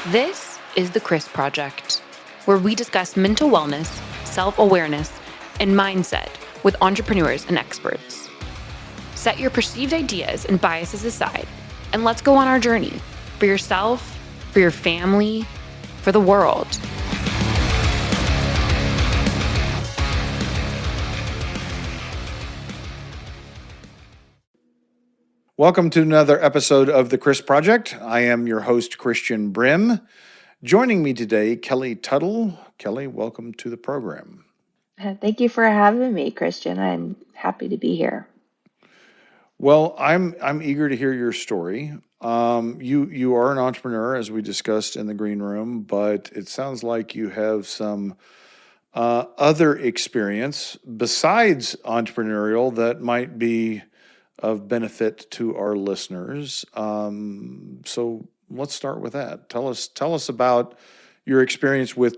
This is the Chris Project, where we discuss mental wellness, self-awareness, and mindset with entrepreneurs and experts. Set your perceived ideas and biases aside, and let's go on our journey for yourself, for your family, for the world. Welcome to another episode of the Chris Project. I am your host, Christian Brim. Joining me today, Kelly Tuttle. Kelly, welcome to the program. Thank you for having me, Christian. I'm happy to be here. Well, I'm eager to hear your story. You are an entrepreneur, as we discussed in the green room, but it sounds like you have some other experience besides entrepreneurial that might be of benefit to our listeners. So let's start with that. Tell us about your experience with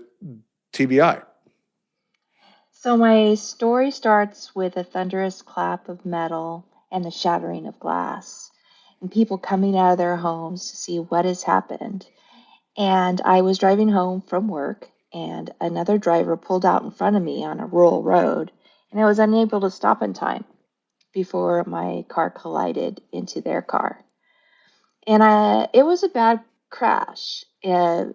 TBI. So my story starts with a thunderous clap of metal and the shattering of glass, and people coming out of their homes to see what has happened. And I was driving home from work, and another driver pulled out in front of me on a rural road, and I was unable to stop in time before my car collided into their car. And it was a bad crash. My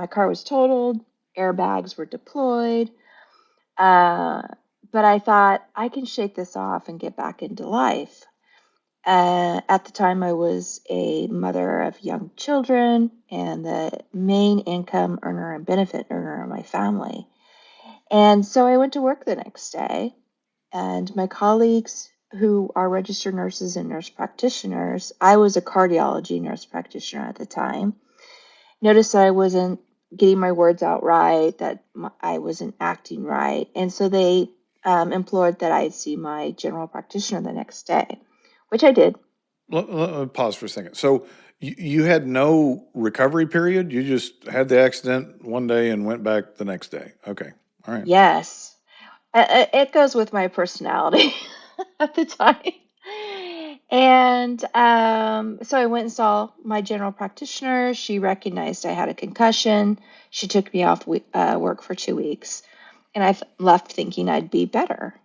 car was totaled, airbags were deployed, uh, but I thought I can shake this off and get back into life. At the time, I was a mother of young children and the main income earner and benefit earner in my family. And so I went to work the next day, and my colleagues who are registered nurses and nurse practitioners, I was a cardiology nurse practitioner at the time, noticed that I wasn't getting my words out right, that I wasn't acting right. And so they implored that I see my general practitioner the next day, which I did. Let me pause for a second. So you had no recovery period? You just had the accident one day and went back the next day. Okay. All right. Yes, it goes with my personality at the time. And so I went and saw my general practitioner. She recognized I had a concussion. She took me off work for 2 weeks, and I left thinking I'd be better.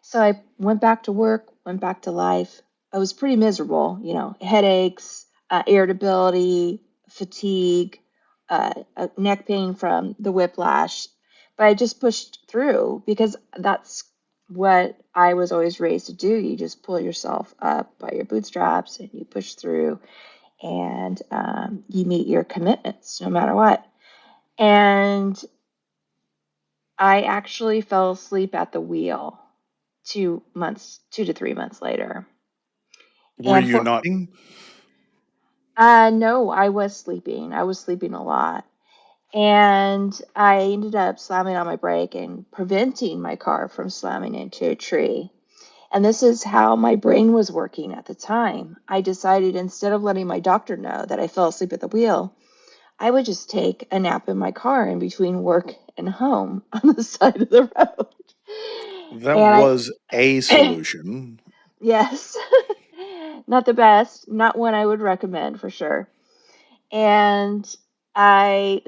So I went back to work, went back to life. I was pretty miserable, headaches, irritability, fatigue, neck pain from the whiplash. But I just pushed through because that's what I was always raised to do. You just pull yourself up by your bootstraps and you push through, and you meet your commitments no matter what. And I actually fell asleep at the wheel 2 to 3 months later. Were you not? No, I was sleeping. I was sleeping a lot. And I ended up slamming on my brake and preventing my car from slamming into a tree. And this is how my brain was working at the time. I decided, instead of letting my doctor know that I fell asleep at the wheel, I would just take a nap in my car in between work and home on the side of the road. That And was a solution. yes, not the best, not one I would recommend for sure. And I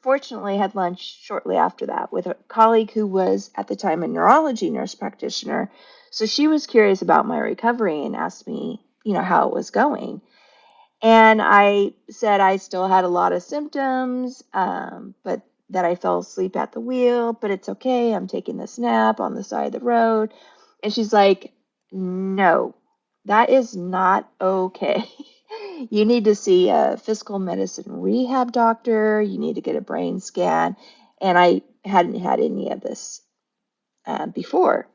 fortunately had lunch shortly after that with a colleague who was at the time a neurology nurse practitioner. So she was curious about my recovery and asked me, how it was going. And I said I still had a lot of symptoms, but that I fell asleep at the wheel, but it's okay. I'm taking this nap on the side of the road. And she's like, no, that is not okay. You need to see a physical medicine rehab doctor. You need to get a brain scan. And I hadn't had any of this before.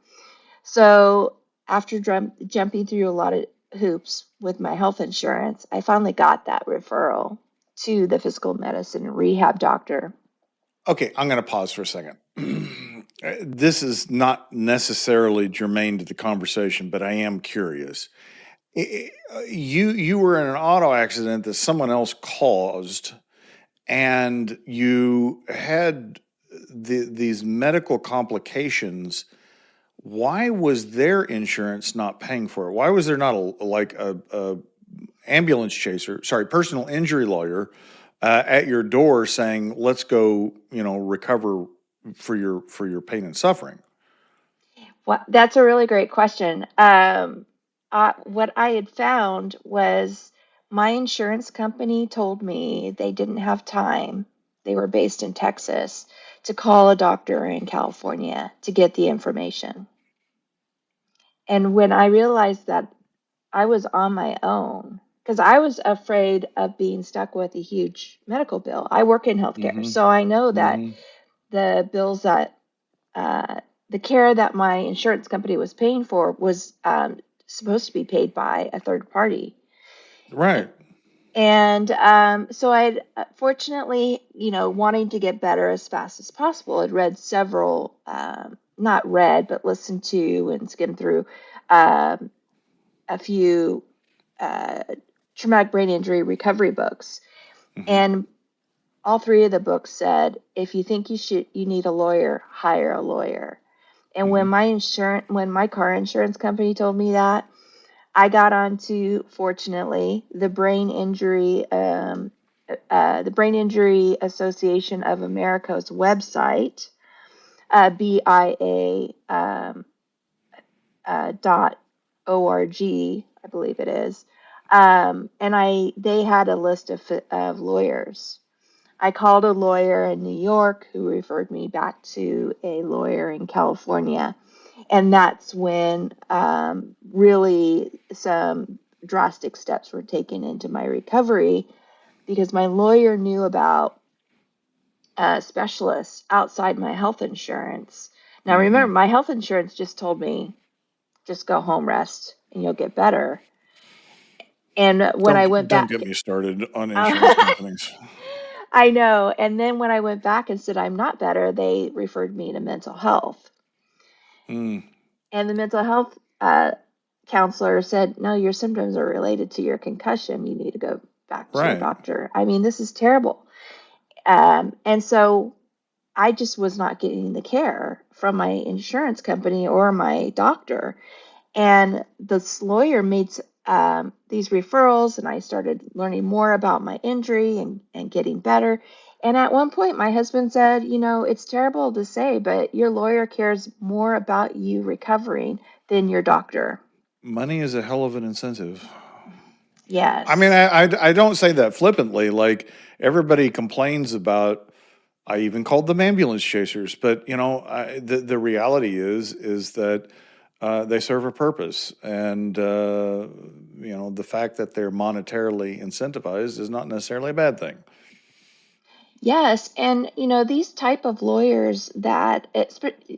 So after jumping through a lot of hoops with my health insurance, I finally got that referral to the physical medicine rehab doctor. Okay, I'm going to pause for a second. This is not necessarily germane to the conversation, but I am curious. You were in an auto accident that someone else caused, and you had these medical complications. Why was their insurance not paying for it? Why was there not a personal injury lawyer at your door saying, "Let's go, recover for your pain and suffering." Well, that's a really great question. What I had found was my insurance company told me they didn't have time. They were based in Texas to call a doctor in California to get the information. And when I realized that I was on my own, because I was afraid of being stuck with a huge medical bill. I work in healthcare, Mm-hmm. so I know that Mm-hmm. the bills that the care that my insurance company was paying for was supposed to be paid by a third party. Right. And so I'd fortunately, wanting to get better as fast as possible, I'd read several, not read, but listened to and skimmed through um, a few uh, traumatic brain injury recovery books. Mm-hmm. And all three of the books said, if you think you need a lawyer, hire a lawyer. And Mm-hmm. when my car insurance company told me that, I got onto, fortunately, the Brain Injury Association of America's website, BIA .org, I believe it is. And they had a list of lawyers. I called a lawyer in New York who referred me back to a lawyer in California. And that's when really some drastic steps were taken into my recovery because my lawyer knew about specialists outside my health insurance. Now, Mm-hmm. remember, my health insurance just told me, just go home, rest, and you'll get better. And when I went Don't get back, me started on insurance uh, companies. I know. And then when I went back and said I'm not better, they referred me to mental health. Mm. And the mental health counselor said, no, your symptoms are related to your concussion. You need to go back to your Right. doctor. I mean, this is terrible. And so I just was not getting the care from my insurance company or my doctor. And this lawyer made these referrals, and I started learning more about my injury and getting better. And at one point, my husband said, it's terrible to say, but your lawyer cares more about you recovering than your doctor. Money is a hell of an incentive. I mean, Yes. I don't say that flippantly. Like everybody complains about. I even called them ambulance chasers, but the reality is that they serve a purpose, and the fact that they're monetarily incentivized is not necessarily a bad thing. Yes, and these type of lawyers that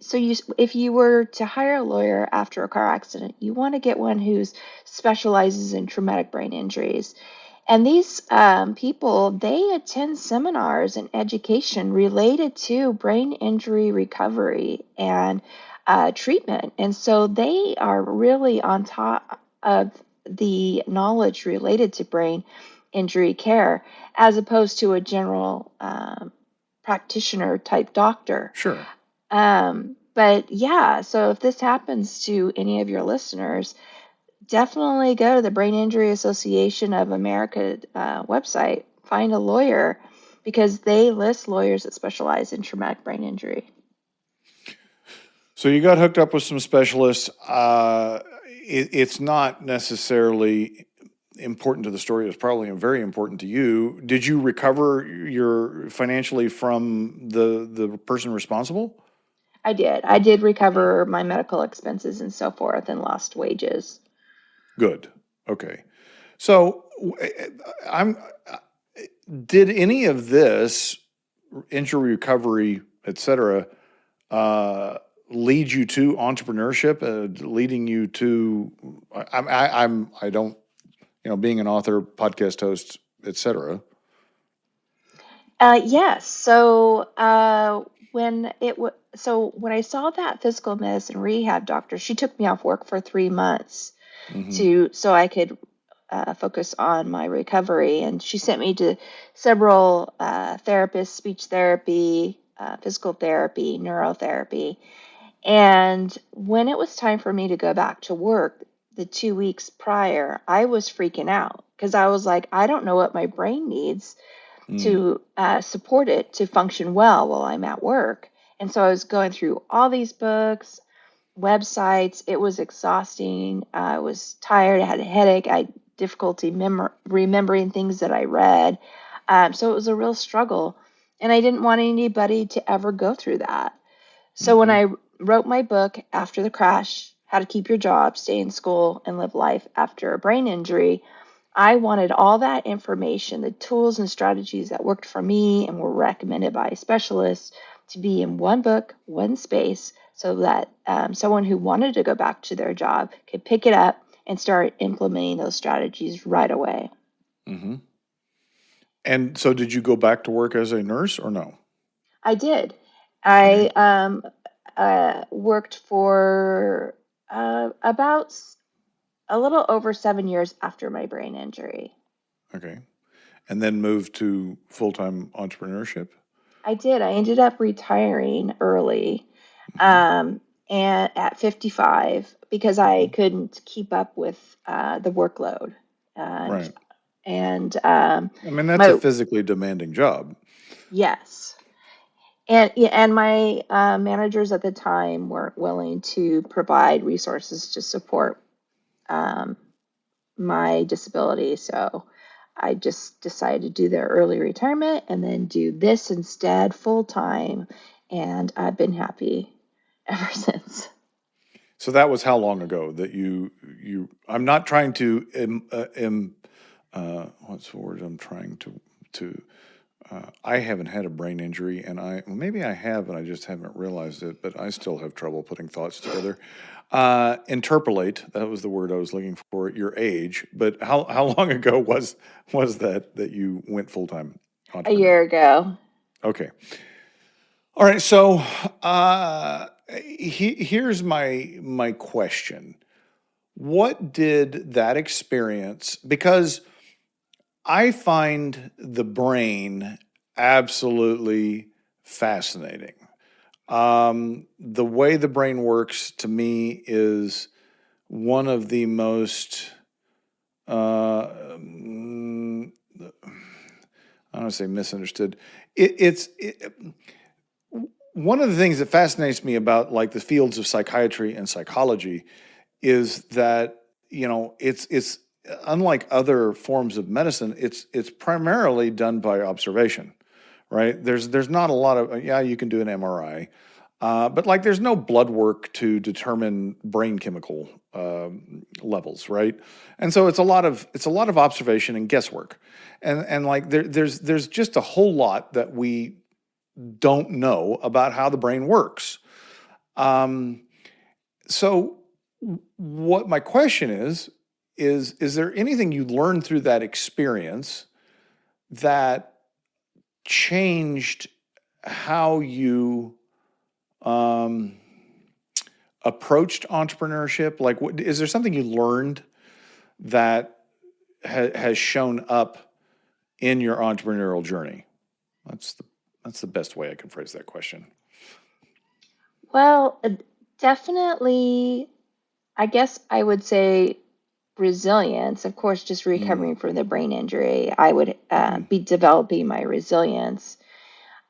so if you were to hire a lawyer after a car accident, you want to get one who specializes in traumatic brain injuries. And these people, they attend seminars and education related to brain injury recovery and treatment. And so they are really on top of the knowledge related to brain injury care as opposed to a general practitioner type doctor. Sure. But yeah, so if this happens to any of your listeners, definitely go to the Brain Injury Association of America website, find a lawyer because they list lawyers that specialize in traumatic brain injury. So you got hooked up with some specialists. It's not necessarily important to the story. It's probably very important to you. Did you recover your financially from the person responsible? I did. I did recover my medical expenses and so forth and lost wages. Good. Okay. So I'm. Did any of this injury recovery, et cetera, lead you to entrepreneurship? Leading you to I don't being an author, podcast host, et cetera. Yes. So when I saw that physical medicine rehab doctor, she took me off work for 3 months Mm-hmm. so I could focus on my recovery, and she sent me to several therapists, speech therapy, physical therapy, neurotherapy. And when it was time for me to go back to work, the 2 weeks prior, I was freaking out because I was like, I don't know what my brain needs Mm. to support it to function well while I'm at work. And so I was going through all these books, websites. It was exhausting. I was tired. I had a headache. I had difficulty remembering things that I read. So it was a real struggle. And I didn't want anybody to ever go through that. So when Mm-hmm. I wrote my book after the crash, How to Keep Your Job, Stay in School, and Live Life After a Brain Injury, I wanted all that information, the tools and strategies that worked for me and were recommended by specialists, to be in one book, one space, so that someone who wanted to go back to their job could pick it up and start implementing those strategies right away. Mm-hmm. And so did you go back to work as a nurse or no? I did. Okay. I worked for about a little over 7 years after my brain injury. Okay. And then moved to full-time entrepreneurship? I did. I ended up retiring early, Mm-hmm. and at 55 because I Mm-hmm. couldn't keep up with the workload. And Right. and I mean, that's a my physically demanding job. yes, and my managers at the time weren't willing to provide resources to support um, my disability. So I just decided to do their early retirement and then do this instead full time. And I've been happy ever since. So that was how long ago that I'm not trying to, what's the word I'm trying to, I haven't had a brain injury and well, maybe I have and I just haven't realized it, but I still have trouble putting thoughts together. Interpolate, that was the word I was looking for, your age, but how long ago was that you went full-time A entrepreneur? year ago. Okay. All right. So, here's my question. What did that experience, because I find the brain absolutely fascinating. The way the brain works to me is one of the most, I don't want to say misunderstood. It's one of the things that fascinates me about like the fields of psychiatry and psychology is that it's unlike other forms of medicine. It's primarily done by observation, right? There's not a lot of you can do an MRI, but like there's no blood work to determine brain chemical levels, right? And so it's a lot of observation and guesswork, and like there's just a whole lot that we don't know about how the brain works. Um, so what my question is there anything you learned through that experience that changed how you um, approached entrepreneurship? Like, is there something you learned that has shown up in your entrepreneurial journey? That's the best way I can phrase that question. Well, definitely, I guess I would say resilience. Of course, just Mm, recovering from the brain injury, I would hmm be developing my resilience.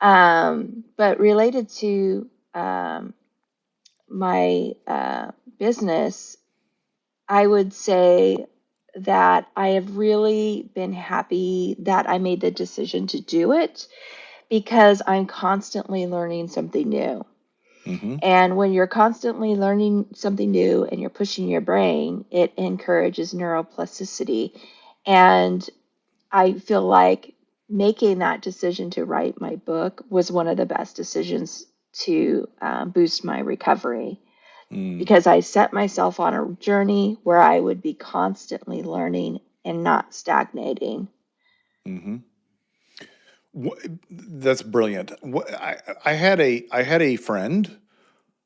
But related to my business, I would say that I have really been happy that I made the decision to do it because I'm constantly learning something new. hmm And when you're constantly learning something new and you're pushing your brain, it encourages neuroplasticity. And I feel like making that decision to write my book was one of the best decisions to boost my recovery mm, because I set myself on a journey where I would be constantly learning and not stagnating. hmm That's brilliant. I had a friend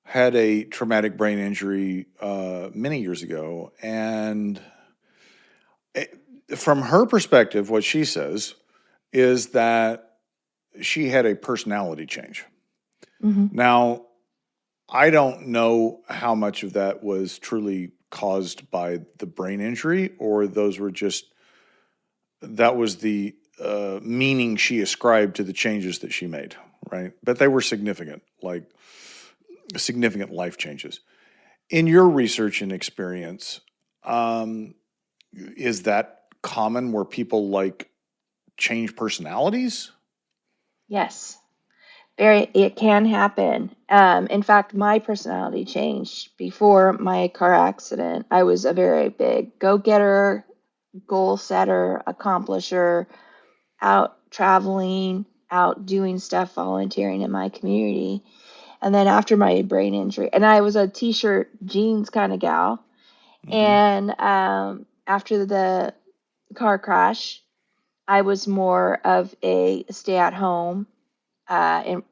had a traumatic brain injury many years ago, and from her perspective, what she says is that she had a personality change. Hmm. Now, I don't know how much of that was truly caused by the brain injury, or those were just that was the meaning she ascribed to the changes that she made, right? But they were significant, like significant life changes. In your research and experience, is that common where people like change personalities? Yes, it can happen. In fact, my personality changed before my car accident. I was a very big go-getter, goal setter, accomplisher, out traveling, out doing stuff, volunteering in my community. And then after my brain injury, and I was a t-shirt jeans kind of gal. Mm-hmm. And after the car crash, I was more of a stay at home, and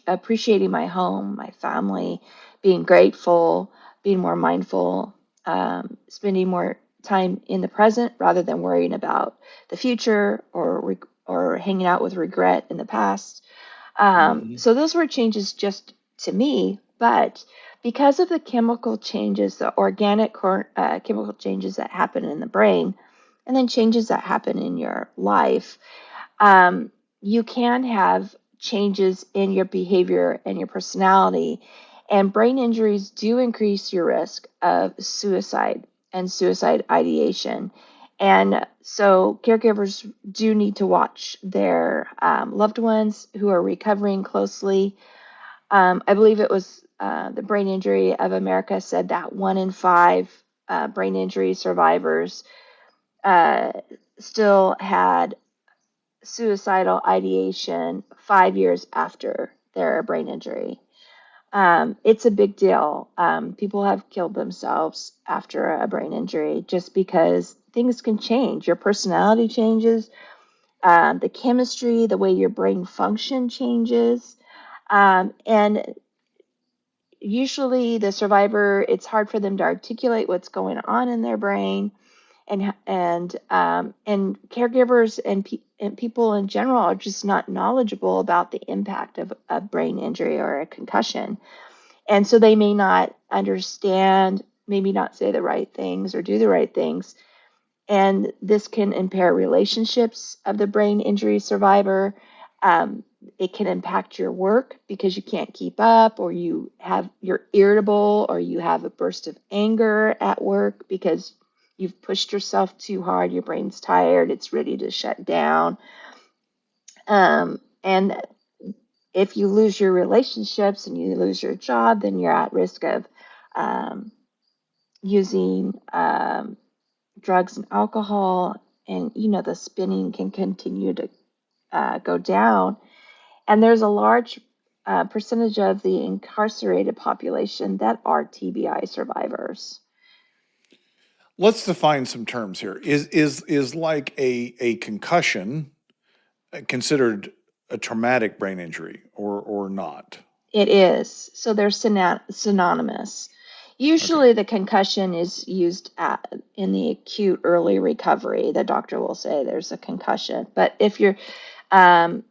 appreciating my home, my family, being grateful, being more mindful, spending more time in the present rather than worrying about the future or hanging out with regret in the past. Mm-hmm. So those were changes just to me, but because of the chemical changes, the organic chemical changes that happen in the brain, and then changes that happen in your life, um, you can have changes in your behavior and your personality. And brain injuries do increase your risk of suicide and suicide ideation. And so caregivers do need to watch their loved ones who are recovering closely. I believe it was the Brain Injury of America said that 1 in 5 brain injury survivors uh, still had suicidal ideation 5 years after their brain injury. It's a big deal. People have killed themselves after a brain injury just because things can change. Your personality changes, the chemistry, the way your brain function changes. And usually, the survivor, it's hard for them to articulate what's going on in their brain, and caregivers and people in general are just not knowledgeable about the impact of a brain injury or a concussion, and so they may not understand, maybe not say the right things or do the right things, and this can impair relationships of the brain injury survivor. Um, it can impact your work because you can't keep up, or you're irritable, or you have a burst of anger at work because you've pushed yourself too hard. Your brain's tired; it's ready to shut down. And if you lose your relationships and you lose your job, then you're at risk of um, using drugs and alcohol, and the spinning can continue to go down. And there's a large percentage of the incarcerated population that are TBI survivors. Let's define some terms here. Is like a concussion considered a traumatic brain injury or not? It is. So they're synonymous. Okay. Usually, the concussion is used in the acute early recovery. The doctor will say there's a concussion, but if um,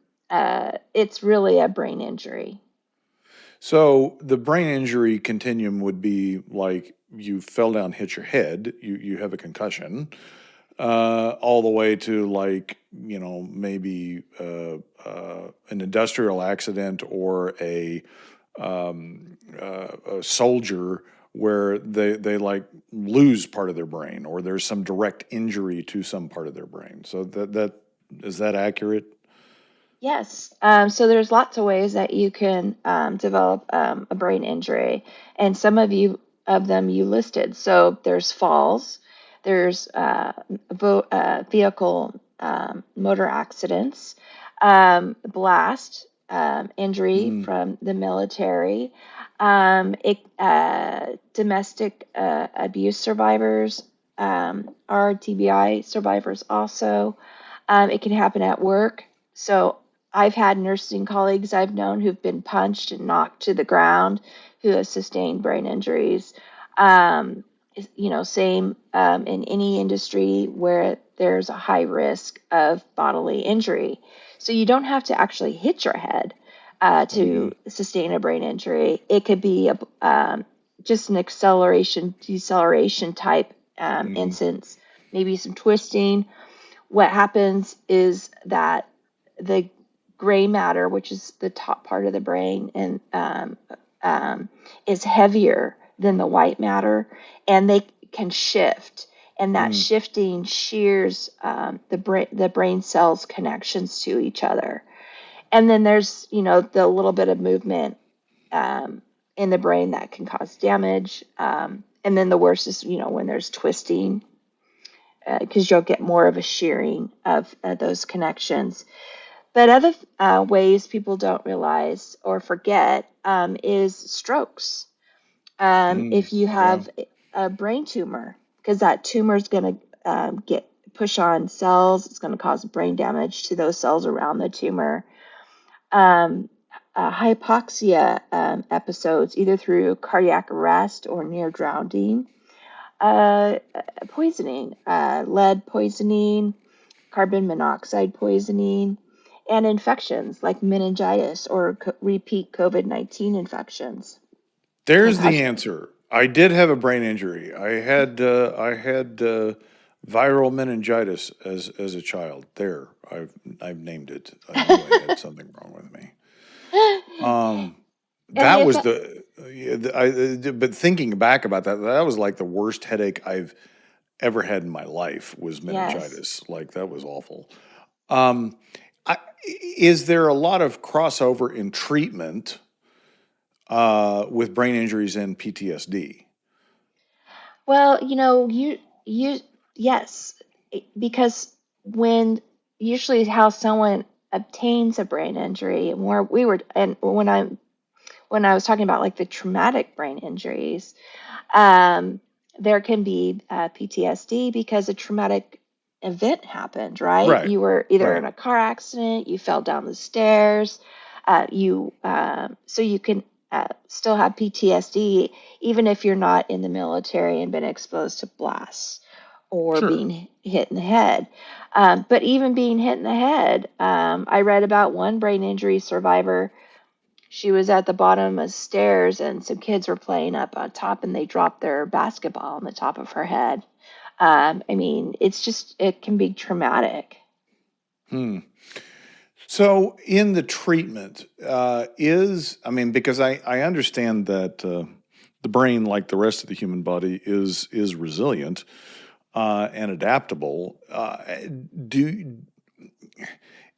it's really a brain injury. So the brain injury continuum would be like you fell down, hit your head, you have a concussion, all the way to like maybe an industrial accident or a soldier where they like lose part of their brain or there's some direct injury to some part of their brain. So that is that accurate? Yes. So there's lots of ways that you can develop a brain injury, and some of them you listed. So there's falls, there's vehicle motor accidents, blast injury Mm, from the military, domestic abuse survivors are TBI survivors also. It can happen at work. So I've had nursing colleagues I've known who've been punched and knocked to the ground who have sustained brain injuries. Um, same in any industry where there's a high risk of bodily injury. So you don't have to actually hit your head hmm to sustain a brain injury. It could be just an acceleration, deceleration type hmm instance, maybe some twisting, what happens is that the gray matter, which is the top part of the brain, and is heavier than the white matter, and they can shift. And that Mm, shifting shears the brain cells connections to each other. And then there's, the little bit of movement in the brain that can cause damage. And then the worst is, when there's twisting, because you'll get more of a shearing of those connections. But other ways people don't realize or forget is strokes. mm, If you yeah. have a brain tumor, because that tumor is going to get push on cells, it's going to cause brain damage to those cells around the tumor. Um, Hypoxia episodes, either through cardiac arrest or near drowning, uh, poisoning, lead poisoning, carbon monoxide poisoning, and infections like meningitis or repeat COVID-19 infections can There's the cause. answer. I did have a brain injury. I had viral meningitis as a child. There, I've named it. I knew I had something wrong with me. Um, And that if was yeah, but thinking back about that, that was like the worst headache I've ever had in my life was yes, meningitis. Like that was awful. Um, is there a lot of crossover in treatment with brain injuries and PTSD? well, you yes, because when usually how someone obtains a brain injury, and where we were, and when I was talking about like the traumatic brain injuries, Um, there can be PTSD because a traumatic event happened, right? Right, You were either right. in a car accident, you fell down the stairs, so you can still have PTSD even if you're not in the military and been exposed to blasts or Sure. being hit in the head. But even being hit in the head, I read about one brain injury survivor. She was at the bottom of stairs and some kids were playing up on top and they dropped their basketball on the top of her head. I mean, it can be traumatic. Hmm. So in the treatment, I mean, because I understand that the brain, like the rest of the human body, is resilient and adaptable. Do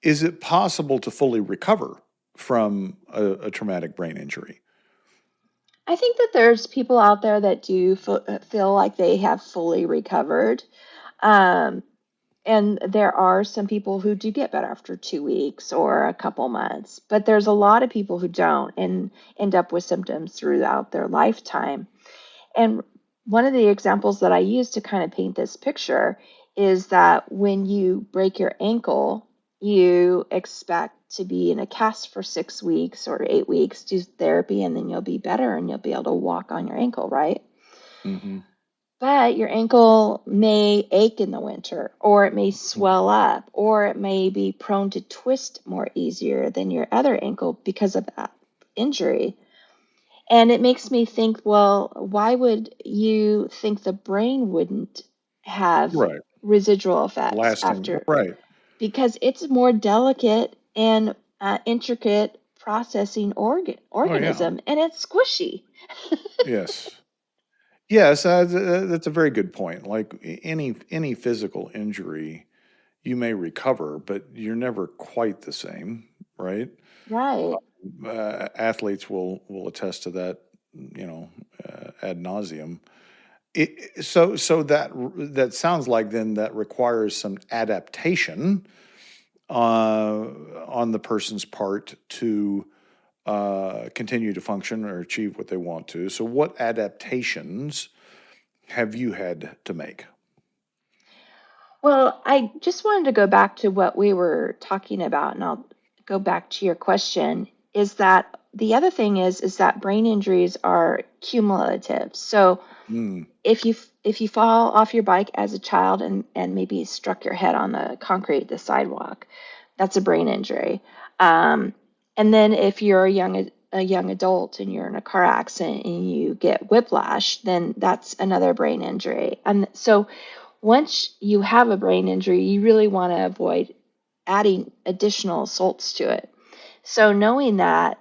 is it possible to fully recover from a traumatic brain injury? I think that there's people out there that do feel like they have fully recovered. Um, and there are some people who do get better after 2 weeks or a couple months, but there's a lot of people who don't and end up with symptoms throughout their lifetime. And one of the examples that I use to kind of paint this picture is that when you break your ankle, you expect to be in a cast for 6 weeks or 8 weeks, do therapy, and then you'll be better and you'll be able to walk on your ankle, right? Hmm. But your ankle may ache in the winter, or it may swell up, or it may be prone to twist more easier than your other ankle because of that injury. And it makes me think, well, why would you think the brain wouldn't have Right. residual effects Lasting. after? Right. Because it's a more delicate and intricate processing Oh yeah. organism, and it's squishy. Yes. Yes. That's a very good point. Like any physical injury, you may recover, but you're never quite the same, right? Right. Athletes will attest to that, ad nauseum. So that sounds like then that requires some adaptation on the person's part to continue to function or achieve what they want to. So, what adaptations have you had to make? Well, I just wanted to go back to what we were talking about, and I'll go back to your question. Is that the other thing is that brain injuries are cumulative. So Mm, if you fall off your bike as a child and maybe struck your head on the concrete, the sidewalk, that's a brain injury. And then if you're a young adult and you're in a car accident and you get whiplash, then that's another brain injury. And so Once you have a brain injury, you really want to avoid adding additional assaults to it. So knowing that,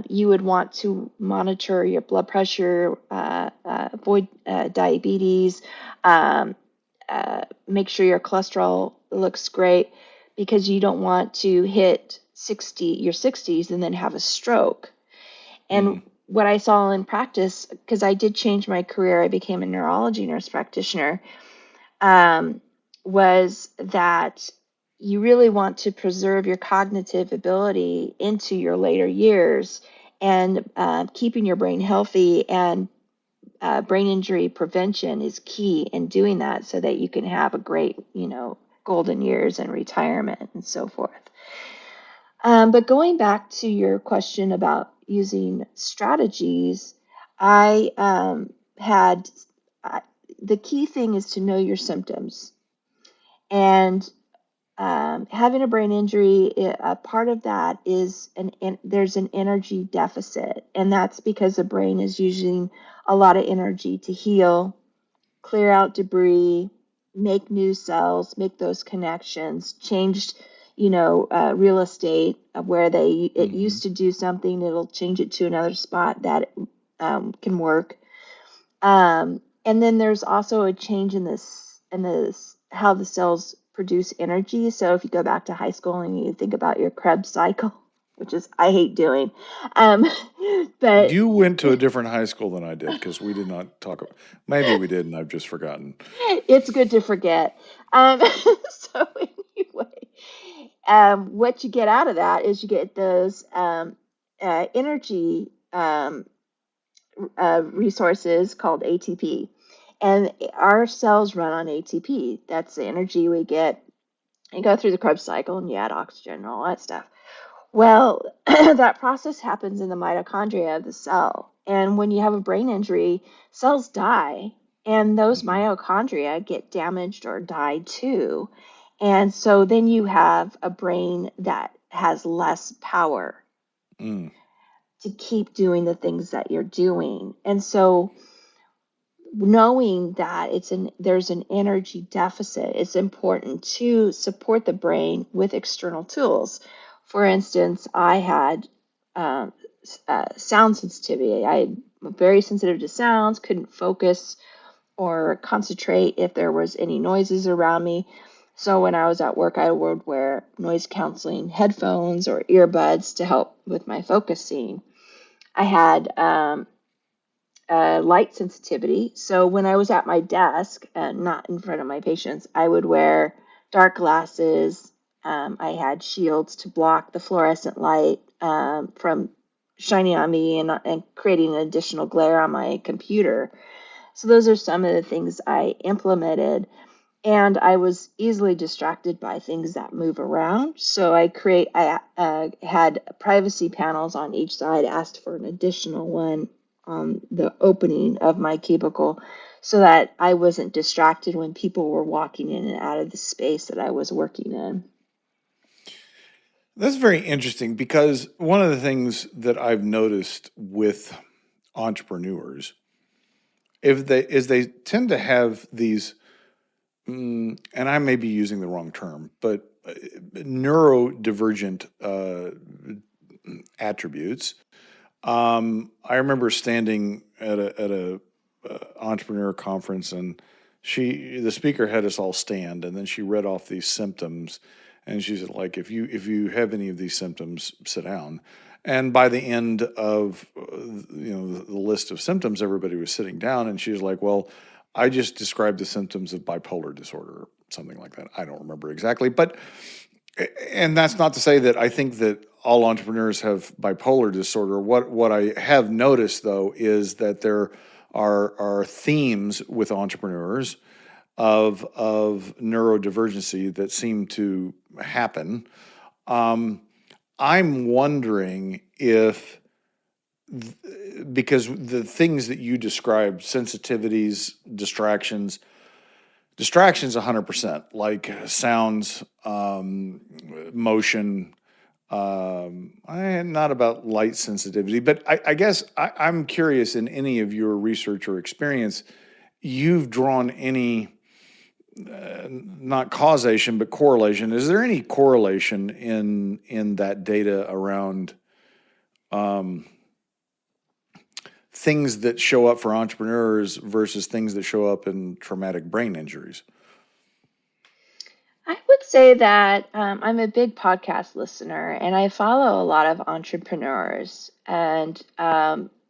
you would want to monitor your blood pressure, avoid diabetes, um, make sure your cholesterol looks great, because you don't want to hit your 60s and then have a stroke. And Mm. what I saw in practice, because I did change my career, I became a neurology nurse practitioner, um, was that you really want to preserve your cognitive ability into your later years, and keeping your brain healthy, and brain injury prevention is key in doing that, so that you can have a great, golden years and retirement and so forth. But going back to your question about using strategies, I had uh, the key thing is to know your symptoms. And having a brain injury, a part of that is there's an energy deficit, and that's because the brain is using a lot of energy to heal, clear out debris, make new cells, make those connections, changed, real estate of where it Hmm. used to do something, it'll change it to another spot that can work. And then there's also a change in this how the cells produce energy. So if you go back to high school and you think about your Krebs cycle, which is I hate doing, um, but You went to a different high school than I did because we did not talk. Maybe we did, and I've just forgotten. it's good to forget. So anyway, what you get out of that is you get those energy resources called ATP. And our cells run on ATP. That's the energy we get. You go through the Krebs cycle and you add oxygen and all that stuff. Well, that process happens in the mitochondria of the cell. And when you have a brain injury, cells die, and those Hmm. mitochondria get damaged or die too. And so then you have a brain that has less power Mm. to keep doing the things that you're doing. And so knowing that there's an energy deficit, it's important to support the brain with external tools. For instance, I had um, sound sensitivity. I'm very sensitive to sounds, couldn't focus or concentrate if there was any noises around me. So when I was at work, I would wear noise canceling headphones or earbuds to help with my focusing. I had light sensitivity. So when I was at my desk and not in front of my patients, I would wear dark glasses. I had shields to block the fluorescent light from shining on me and creating an additional glare on my computer. So those are some of the things I implemented. And I was easily distracted by things that move around. So I had privacy panels on each side, asked for an additional one on the opening of my cubicle so that I wasn't distracted when people were walking in and out of the space that I was working in. That's very interesting because one of the things that I've noticed with entrepreneurs, if they is they tend to have these, and I may be using the wrong term, but neurodivergent attributes. I remember standing at a entrepreneur conference, and the speaker had us all stand, and then she read off these symptoms, and she said, like, if you have any of these symptoms, sit down. And by the end of the list of symptoms, everybody was sitting down, and she was like, well, I just described the symptoms of bipolar disorder, or something like that. I don't remember exactly, but and that's not to say that I think that all entrepreneurs have bipolar disorder. What I have noticed though is that there are themes with entrepreneurs of neurodivergency that seem to happen. I'm wondering if because the things that you described, sensitivities, distractions 100%, like sounds, motion, not about light sensitivity, but I guess I'm curious, in any of your research or experience, you've drawn any not causation, but correlation. Is there any correlation in that data around um, things that show up for entrepreneurs versus things that show up in traumatic brain injuries? I would say that I'm a big podcast listener and I follow a lot of entrepreneurs and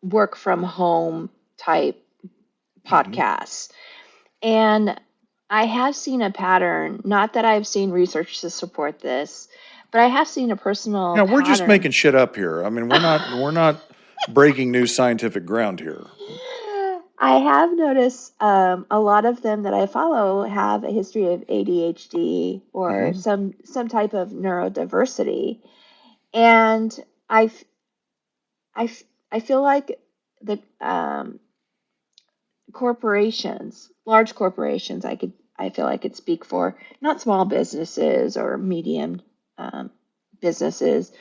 work from home type Hmm. podcasts. And I have seen a pattern, not that I've seen research to support this, but I have seen a personal Yeah, we're just pattern. making shit up here. I mean, we're not breaking new scientific ground here. I have noticed a lot of them that I follow have a history of ADHD or Hmm. some type of neurodiversity, and I f- I f- I feel like the corporations, large corporations, I feel I could speak for, not small businesses or medium um, businesses,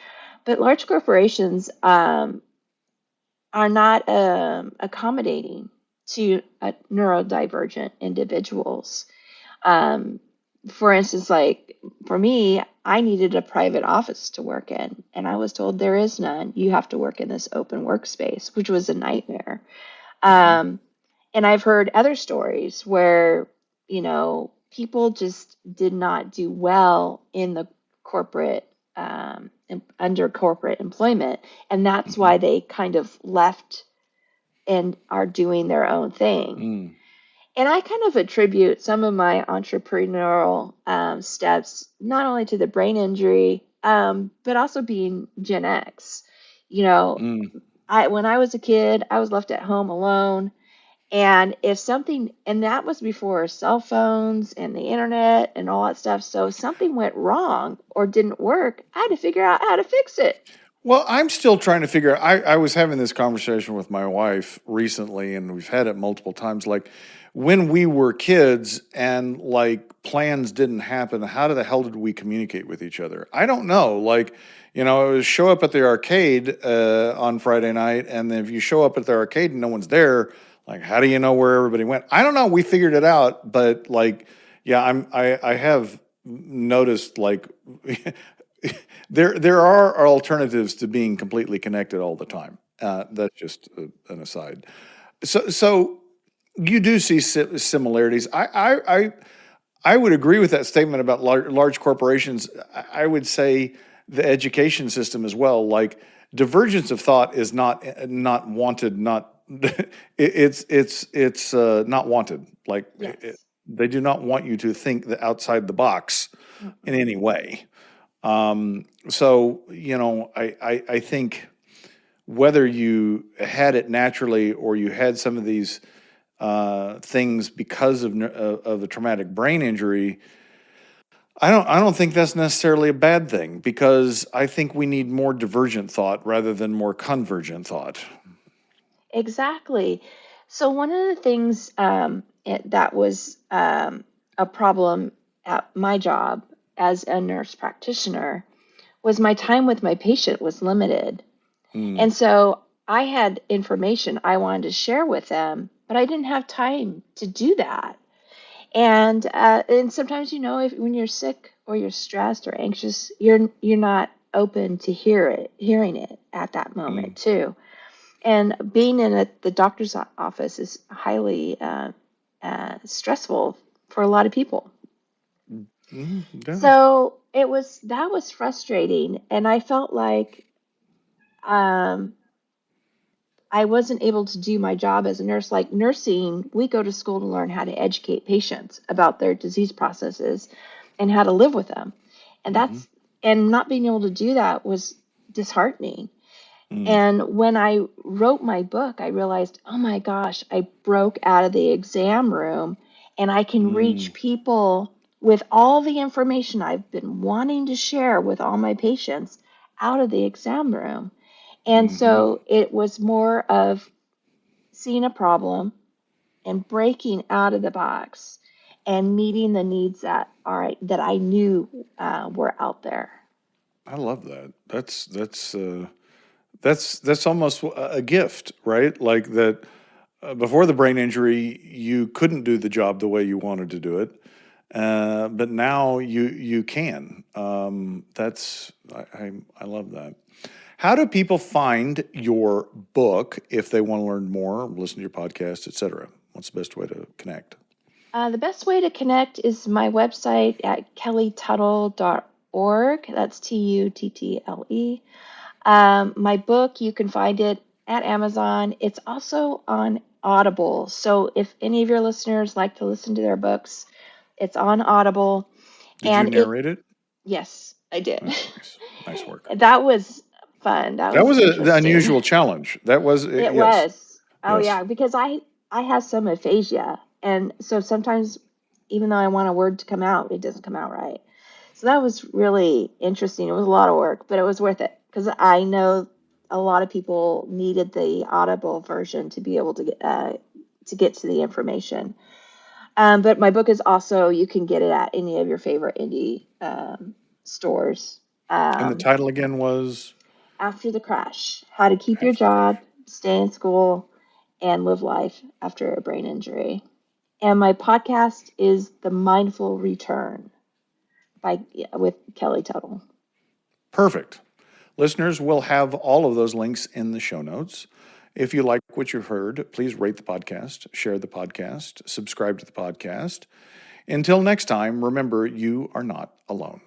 but large corporations are not accommodating to neurodivergent individuals. Um, for instance, like for me, I needed a private office to work in, and I was told there is none. You have to work in this open workspace, which was a nightmare. Hmm. Um, and I've heard other stories where, people just did not do well in the corporate, under corporate employment. And that's Hmm. why they kind of left and are doing their own thing. Mm. And I kind of attribute some of my entrepreneurial steps not only to the brain injury, but also being Gen X. You know, Mm. when I was a kid, I was left at home alone. And if something, and that was before cell phones and the internet and all that stuff. So if something went wrong or didn't work, I had to figure out how to fix it. Well, I'm still trying to figure out. I was having this conversation with my wife recently, and we've had it multiple times. Like when we were kids and like plans didn't happen, how the hell did we communicate with each other? I don't know. Like, it was show up at the arcade on Friday night, and then if you show up at the arcade and no one's there, like, how do you know where everybody went? I don't know. We figured it out, but like, yeah, I have noticed like there are alternatives to being completely connected all the time. That's just an aside. So you do see similarities. I would agree with that statement about large corporations. I would say the education system as well. Like divergence of thought is not wanted. Not it's not wanted. Like Yes. they do not want you to think outside the box in Mm-mm. any way. So I think whether you had it naturally or you had some of these things because of a traumatic brain injury, I don't think that's necessarily a bad thing because I think we need more divergent thought rather than more convergent thought. Exactly. So one of the things that was a problem at my job as a nurse practitioner was my time with my patient was limited. Mm, And so I had information I wanted to share with them, but I didn't have time to do that. And sometimes, if when you're sick or you're stressed or anxious, you're not open to hearing it at that moment mm, too. And being in the doctor's office is highly stressful for a lot of people. yeah. So that was frustrating, and I felt like um, I wasn't able to do my job as a nurse. Like nursing, we go to school to learn how to educate patients about their disease processes and how to live with them, and Mm-hmm, and not being able to do that was disheartening. mm, And when I wrote my book, I realized, oh my gosh, I broke out of the exam room and I can mm, reach people with all the information I've been wanting to share with all my patients out of the exam room. And mm-hmm. so it was more of seeing a problem and breaking out of the box and meeting the needs that I knew were out there. I love that. That's almost a gift, right? Like that before the brain injury, you couldn't do the job the way you wanted to do it. But now you can. I love that. How do people find your book if they want to learn more, listen to your podcast, etc.? What's the best way to connect? The best way to connect is my website at kellytuttle.org. That's Tuttle. My book, you can find it at Amazon. It's also on Audible. So if any of your listeners like to listen to their books, it's on Audible. Did you And it, narrate it? yes, I did. Nice, nice work. That was fun. That That was was the interesting. unusual challenge. That was It yes, was. Oh yes. yeah, because I have some aphasia, and so sometimes even though I want a word to come out, it doesn't come out right. So that was really interesting. It was a lot of work, but it was worth it because I know a lot of people needed the Audible version to be able to get to the information. But my book is also, you can get it at any of your favorite indie stores. And the Um, title again was After the Crash: How to Keep Your After the Crash. Job, Stay in School, and Live Life After a Brain Injury. And my podcast is The Mindful Return with Kelly Tuttle. Perfect. Listeners, we'll have all of those links in the show notes. If you like what you've heard, please rate the podcast, share the podcast, subscribe to the podcast. Until next time, remember, you are not alone.